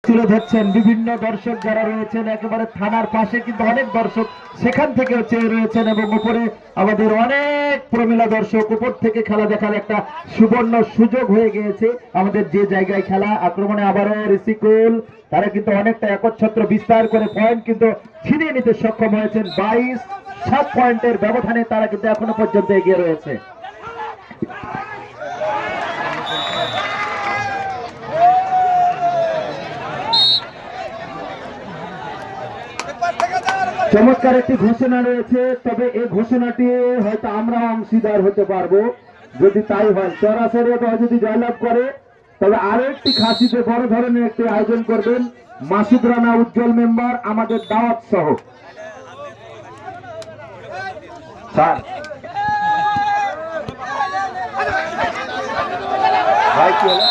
তুলে ধরছেন। বিভিন্ন দর্শক যারা রয়েছেন একেবারে থানার পাশে কিন্তু অনেক দর্শক সেখান থেকে চেয়ে রয়েছেন এবং উপরে আমাদের অনেক প্রমিলা দর্শক উপর থেকে খেলা দেখার একটা সুবর্ণ সুযোগ হয়ে গিয়েছে। আমাদের যে জায়গায় খেলা আক্রমণে আবারও রিসিকুল তারা কিন্তু অনেকটা একচ্ছত্র বিস্তার করে পয়েন্ট কিন্তু ছিনিয়ে নিতে সক্ষম হয়েছেন। 22-7 পয়েন্টের ব্যবধানে তারা কিন্তু এখনো পর্যন্ত এগিয়ে রয়েছে। চমৎকার একটি ঘোষণা রয়েছে, তবে এই ঘোষণাটি হয়তো আমরা অংশীদার হতে পারবো যদি তাই হয়। সরাসরি যদি জয়লাভ করে তবে আরো একটি খাসিতে বড় ধরনের একটি আয়োজন করবেন মাসুদ রানা উজ্জ্বল মেম্বার আমাদের দাওয়াত সহ। ভাই কি হলো?